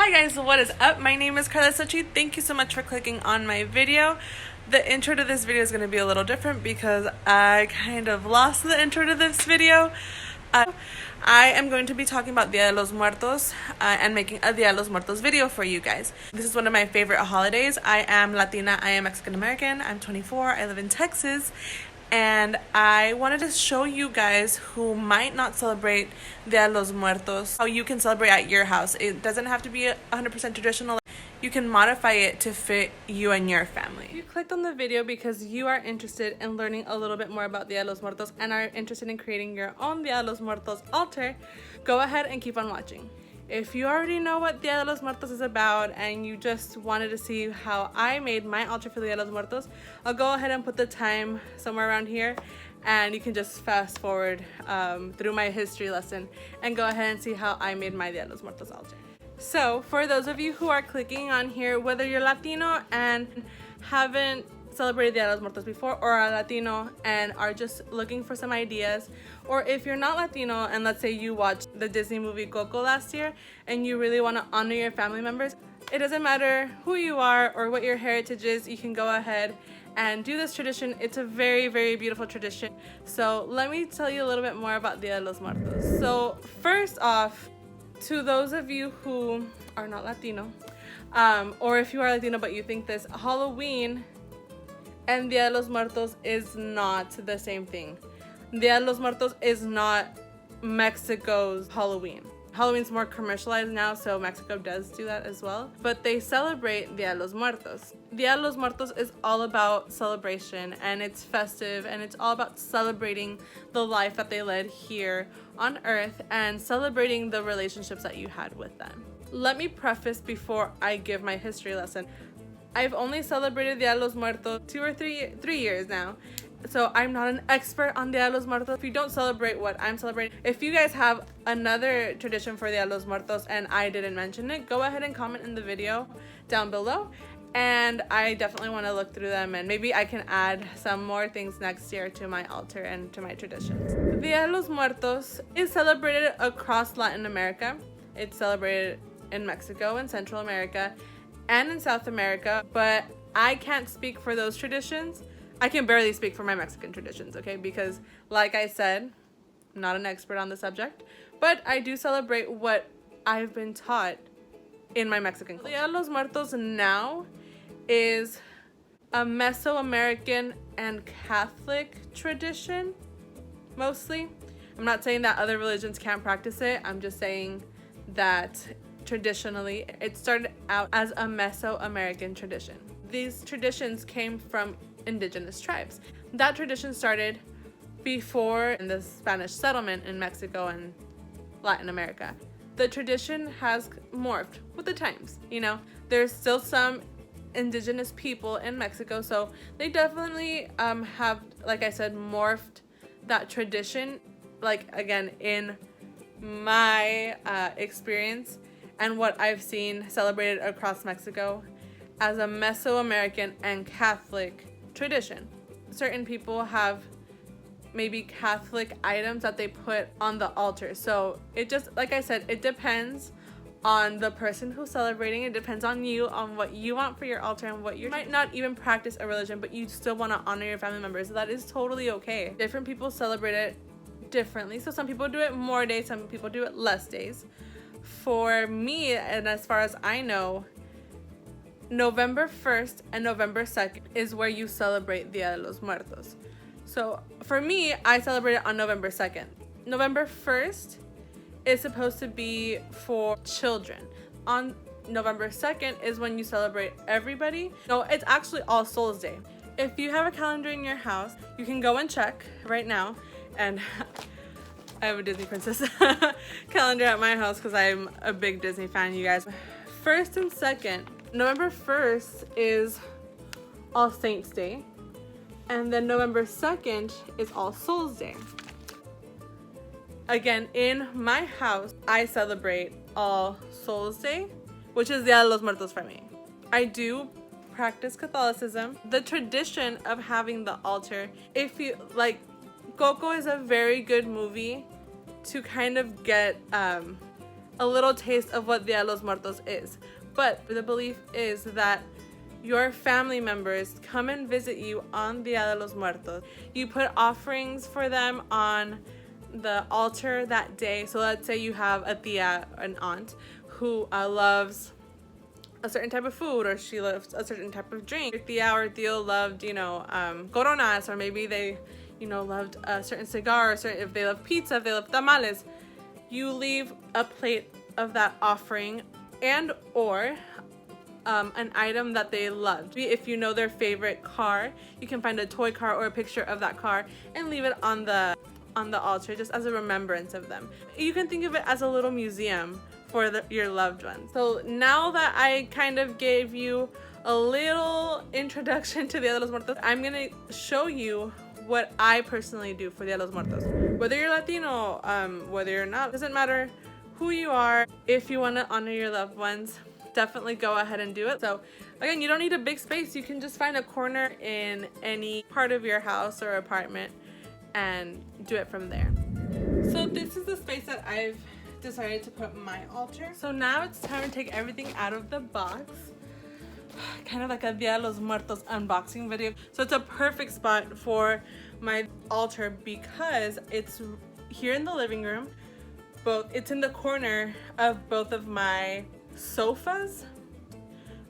Hi guys, what is up? My name is Carla Sochi. Thank you so much for clicking on my video. The intro to this video is going to be a little different because I kind of lost the intro to this video. I am going to be talking about Dia de los Muertos and making a Dia de los Muertos video for you guys. This is one of my favorite holidays. I am Latina, I am Mexican American, I'm 24, I live in Texas. And I wanted to show you guys who might not celebrate Dia de los Muertos how you can celebrate at your house. It doesn't have to be 100% traditional. You can modify it to fit you and your family. You clicked on the video because you are interested in learning a little bit more about Dia de los Muertos and are interested in creating your own Dia de los Muertos altar. Go ahead and keep on watching. If you already know what Dia de los Muertos is about and you just wanted to see how I made my altar for Dia de los Muertos, I'll go ahead and put the time somewhere around here and you can just fast forward through my history lesson and go ahead and see how I made my Dia de los Muertos altar. So for those of you who are clicking on here, whether you're Latino and haven't celebrated Dia de los Muertos before, or are Latino and are just looking for some ideas, or if you're not Latino and let's say you watched the Disney movie Coco last year and you really want to honor your family members, it doesn't matter who you are or what your heritage is, you can go ahead and do this tradition. It's a very, very beautiful tradition. So let me tell you a little bit more about Dia de los Muertos. So first off, to those of you who are not Latino, or if you are Latino but you think this, Halloween and Dia de los Muertos is not the same thing. Dia de los Muertos is not Mexico's Halloween. Halloween's more commercialized now, so Mexico does do that as well. But they celebrate Dia de los Muertos. Dia de los Muertos is all about celebration, and it's festive, and it's all about celebrating the life that they led here on Earth and celebrating the relationships that you had with them. Let me preface before I give my history lesson. I've only celebrated Dia de los Muertos 2 or 3 years now. So I'm not an expert on Dia de los Muertos. If you don't celebrate what I'm celebrating, if you guys have another tradition for Dia de los Muertos and I didn't mention it, go ahead and comment in the video down below. And I definitely want to look through them and maybe I can add some more things next year to my altar and to my traditions. Dia de los Muertos is celebrated across Latin America. It's celebrated in Mexico and Central America and in South America, but I can't speak for those traditions. I can barely speak for my Mexican traditions, okay? Because like I said, I'm not an expert on the subject, but I do celebrate what I've been taught in my Mexican culture. Dia de los Muertos now is a Mesoamerican and Catholic tradition, mostly. I'm not saying that other religions can't practice it. I'm just saying that traditionally, it started out as a Mesoamerican tradition. These traditions came from indigenous tribes. That tradition started before the Spanish settlement in Mexico and Latin America. The tradition has morphed with the times. You know, there's still some indigenous people in Mexico, so they definitely have, like I said, morphed that tradition. Like, again, in my experience and what I've seen celebrated across Mexico as a Mesoamerican and Catholic tradition. Certain people have maybe Catholic items that they put on the altar. So it just, like I said, it depends on the person who's celebrating. It depends on you, on what you want for your altar and what you might not even practice a religion, but you still want to honor your family members. So that is totally okay. Different people celebrate it differently. So some people do it more days, some people do it less days. For me, and as far as I know, November 1st and November 2nd is where you celebrate Dia de los Muertos. So for me, I celebrate it on November 2nd. November 1st is supposed to be for children. On November 2nd is when you celebrate everybody. No, it's actually All Souls Day. If you have a calendar in your house, you can go and check right now. And I have a Disney Princess calendar at my house because I'm a big Disney fan, you guys. 1st and 2nd, November 1st is All Saints Day, and then November 2nd is All Souls Day. Again, in my house, I celebrate All Souls Day, which is Dia de los Muertos for me. I do practice Catholicism. The tradition of having the altar, if you like, Coco is a very good movie to kind of get a little taste of what Dia de los Muertos is. But the belief is that your family members come and visit you on Dia de los Muertos. You put offerings for them on the altar that day. So let's say you have a tia, an aunt, who loves a certain type of food, or she loves a certain type of drink. Your tia or tío loved, coronas, or maybe they, loved a certain cigar, or if they love pizza, if they love tamales. You leave a plate of that offering and or an item that they loved. If you know their favorite car, you can find a toy car or a picture of that car and leave it on the altar just as a remembrance of them. You can think of it as a little museum for your loved ones. So now that I kind of gave you a little introduction to Dia de los Muertos, I'm gonna show you what I personally do for Dia de los Muertos. Whether you're Latino, whether you're not, doesn't matter who you are. If you want to honor your loved ones, definitely go ahead and do it. So again, you don't need a big space. You can just find a corner in any part of your house or apartment and do it from there. So this is the space that I've decided to put my altar. So now it's time to take everything out of the box. Kind of like a Dia de los Muertos unboxing video. So it's a perfect spot for my altar because it's here in the living room. It's in the corner of both of my sofas.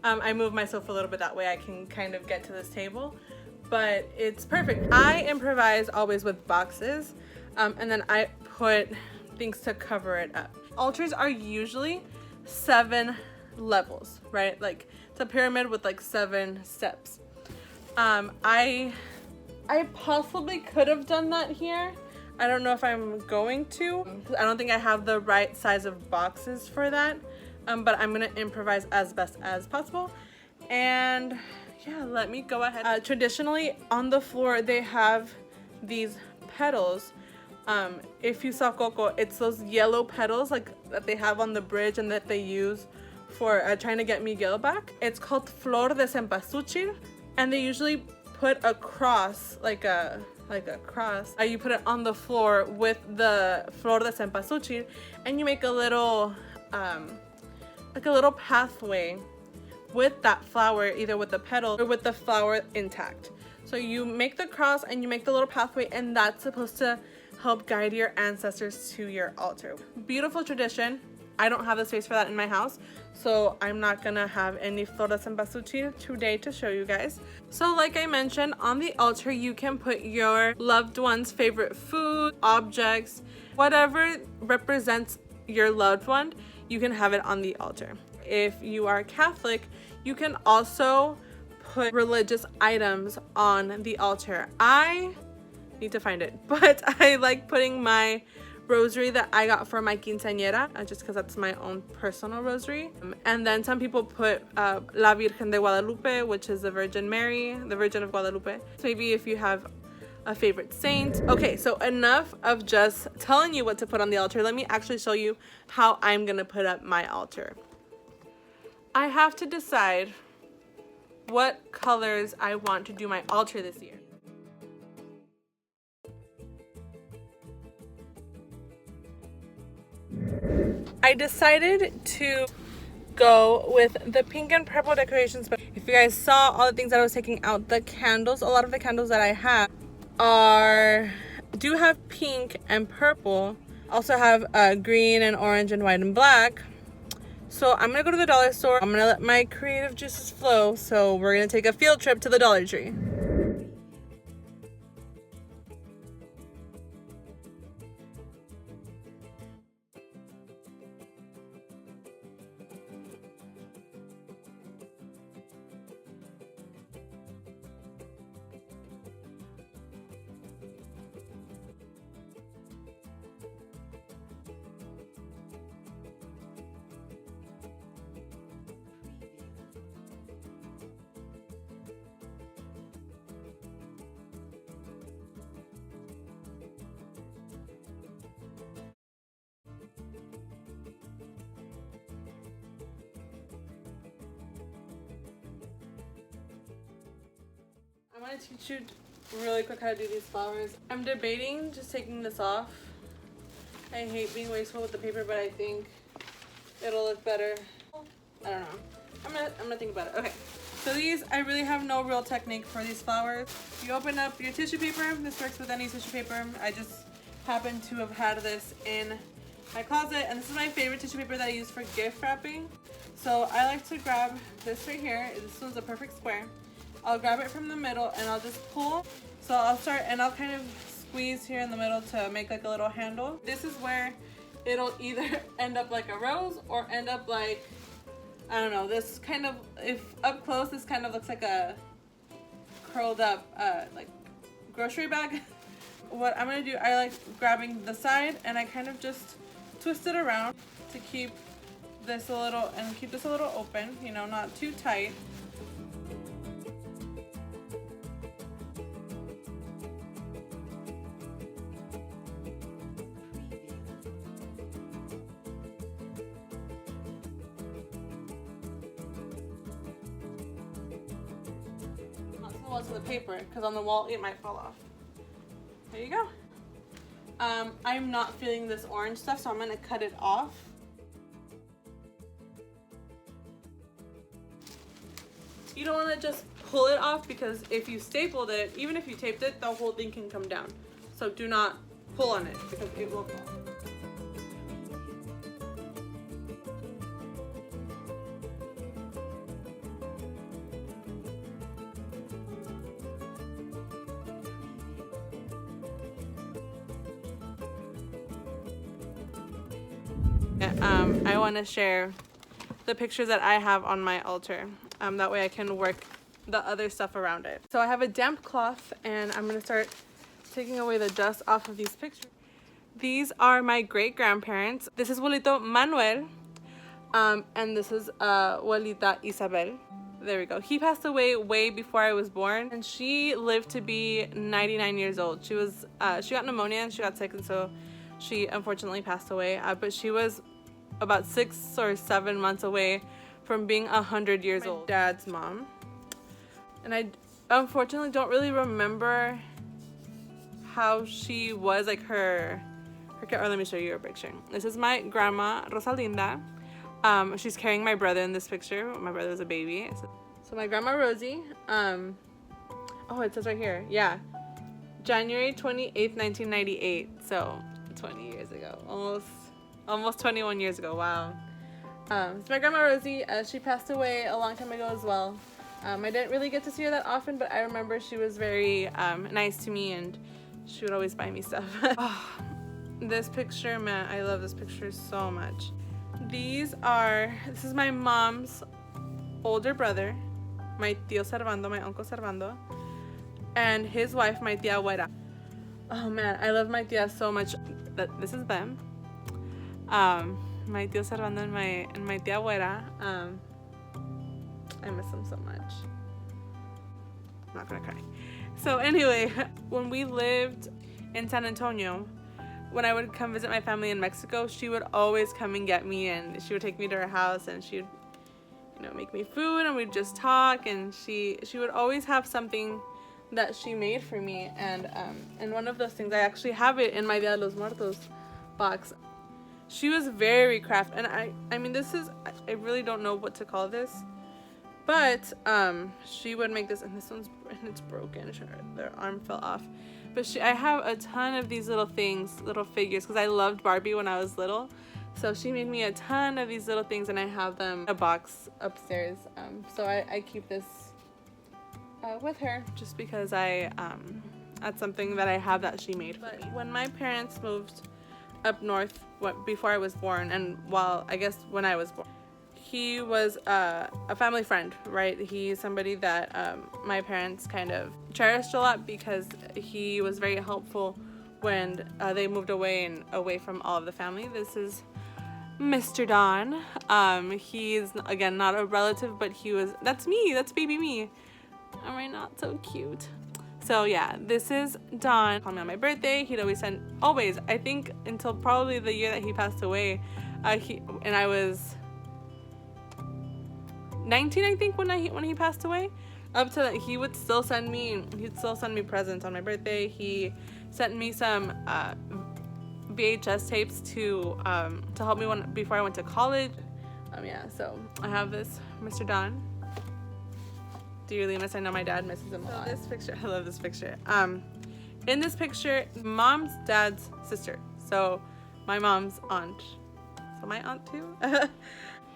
I moved my sofa a little bit, that way I can kind of get to this table, but it's perfect. I improvise always with boxes, and then I put things to cover it up. Altars are usually 7 levels, right? Like it's a pyramid with like 7 steps. I possibly could have done that here. I don't know if I'm going to. I don't think I have the right size of boxes for that. But I'm gonna improvise as best as possible. And yeah, let me go ahead. Traditionally on the floor they have these petals. If you saw Coco, it's those yellow petals like that they have on the bridge and that they use for trying to get Miguel back. It's called Flor de Cempasúchil, and they usually put a cross, like a cross. You put it on the floor with the Flor de Cempasúchil, and you make a little like a little pathway with that flower, either with the petal or with the flower intact. So you make the cross and you make the little pathway, and that's supposed to help guide your ancestors to your altar. Beautiful tradition. I don't have the space for that in my house, so I'm not gonna have any Flor de Cempasúchil today to show you guys. So like I mentioned, on the altar you can put your loved one's favorite food, objects, whatever represents your loved one, you can have it on the altar. If you are Catholic, you can also put religious items on the altar. I need to find it, but I like putting my rosary that I got for my quinceañera, just because that's my own personal rosary. And then some people put La Virgen de Guadalupe, which is the Virgin Mary, the Virgin of Guadalupe. So maybe if you have a favorite saint. Okay, so enough of just telling you what to put on the altar. Let me actually show you how I'm gonna put up my altar. I have to decide what colors I want to do my altar this year. I decided to go with the pink and purple decorations, but if you guys saw all the things that I was taking out, the candles, a lot of the candles that I have do have pink and purple, also have green and orange and white and black. So I'm gonna go to the dollar store. I'm gonna let my creative juices flow, so we're gonna take a field trip to the Dollar Tree. I'm gonna teach you really quick how to do these flowers. I'm debating just taking this off. I hate being wasteful with the paper, but I think it'll look better. I don't know. I'm gonna think about it. Okay. So these, I really have no real technique for these flowers. You open up your tissue paper. This works with any tissue paper. I just happen to have had this in my closet, and this is my favorite tissue paper that I use for gift wrapping. So I like to grab this right here. This one's a perfect square. I'll grab it from the middle and I'll just pull. So I'll start and I'll kind of squeeze here in the middle to make like a little handle. This is where it'll either end up like a rose or end up like, I don't know, this kind of, if up close, this kind of looks like a curled up like grocery bag. What I'm gonna do, I like grabbing the side and I kind of just twist it around to keep this a little, and keep this a little open, you know, not too tight. To the paper, because on the wall it might fall off. There you go. I'm not feeling this orange stuff, so I'm gonna cut it off. You don't want to just pull it off, because if you stapled it, even if you taped it, the whole thing can come down. So do not pull on it, because it will fall. I want to share the pictures that I have on my altar. That way I can work the other stuff around it. So I have a damp cloth and I'm going to start taking away the dust off of these pictures. These are my great-grandparents. This is Abuelito Manuel, and this is Abuelita Isabel. There we go. He passed away way before I was born, and she lived to be 99 years old. She got pneumonia and she got sick, and so she unfortunately passed away. But she was about 6 or 7 months away from being 100 years old. Dad's mom. And I unfortunately don't really remember how she was, like her or let me show you a picture. This is my grandma Rosalinda. She's carrying my brother in this picture. My brother was a baby. So my grandma Rosie, oh, it says right here, yeah, January 28th, 1998. So 20 years ago, almost 21 years ago. Wow. It's my grandma Rosie. She passed away a long time ago as well. I didn't really get to see her that often, but I remember she was very nice to me, and she would always buy me stuff. Oh, this picture, man, I love this picture so much. This is my mom's older brother, my tío Servando, my uncle Servando, and his wife, my tía Güera. Oh man, I love my tía so much. This is them. My tío Servando and my tía Güera. I miss them so much. I'm not gonna cry. So anyway, when we lived in San Antonio, when I would come visit my family in Mexico, she would always come and get me, and she would take me to her house, and she would, you know, make me food, and we'd just talk, and she would always have something that she made for me, and one of those things, I actually have it in my Dia de los Muertos box. She was very crafty, and I mean, I really don't know what to call this, but she would make this, and it's broken. Their arm fell off. But I have a ton of these little things, little figures, because I loved Barbie when I was little. So she made me a ton of these little things, and I have them in a box upstairs. So I keep this with her, just because that's something that I have that she made for me. When my parents moved up north before I was born, and when I was born, he was a family friend, right? He's somebody that my parents kind of cherished a lot, because he was very helpful when they moved away from all of the family. This is Mr. Don. He's, again, not a relative, but that's me, that's baby me. Am I not so cute? So yeah, this is Don. Called me on my birthday. He'd always I think until probably the year that he passed away, and I was 19, I think, when he passed away. Up to that, he'd still send me presents on my birthday. He sent me some VHS tapes to help me before I went to college. Yeah, so I have this Mr. Don. Dearly miss. I know my dad misses him a lot. This picture, I love this picture. In this picture, mom's dad's sister. So my mom's aunt. So my aunt too.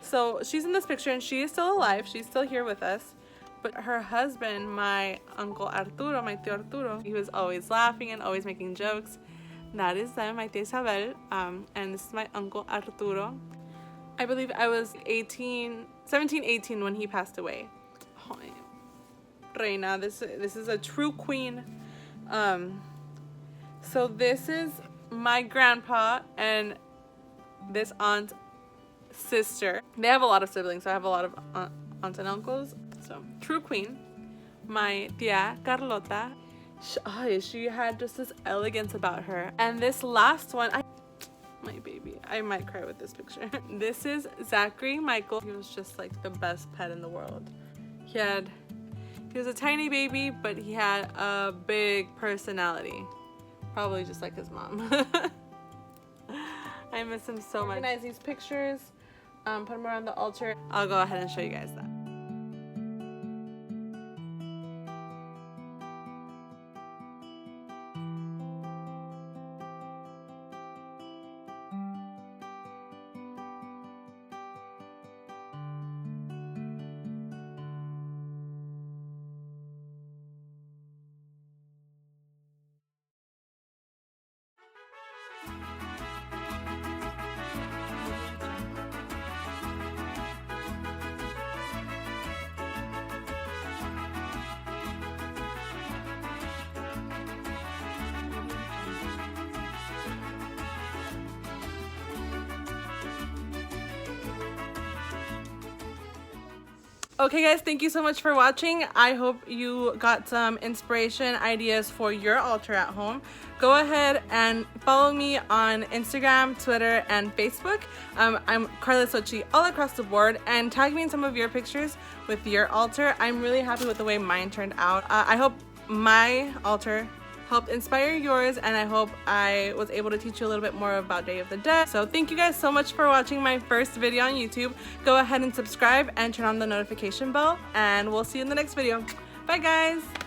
So she's in this picture and she is still alive. She's still here with us. But her husband, my uncle Arturo, my tío Arturo, he was always laughing and always making jokes. That is them, my tía Isabel, and this is my uncle Arturo. I believe I was 17, 18 when he passed away. Oh, Reina, this is a true queen. So this is my grandpa and this aunt's sister. They have a lot of siblings, so I have a lot of aunts and uncles. So true queen, my tia Carlota. She had just this elegance about her. And this last one, my baby, I might cry with this picture. This is Zachary Michael. He was just like the best pet in the world. He was a tiny baby, but he had a big personality. Probably just like his mom. I miss him so much. Organize these pictures, put them around the altar. I'll go ahead and show you guys that. Okay guys, thank you so much for watching. I hope you got some inspiration, ideas for your altar at home. Go ahead and follow me on Instagram, Twitter, and Facebook. I'm Carla Sochi all across the board, and tag me in some of your pictures with your altar. I'm really happy with the way mine turned out. I hope my altar helped inspire yours, and I hope I was able to teach you a little bit more about Day of the Dead. So thank you guys so much for watching my first video on YouTube. Go ahead and subscribe and turn on the notification bell, and we'll see you in the next video. Bye guys!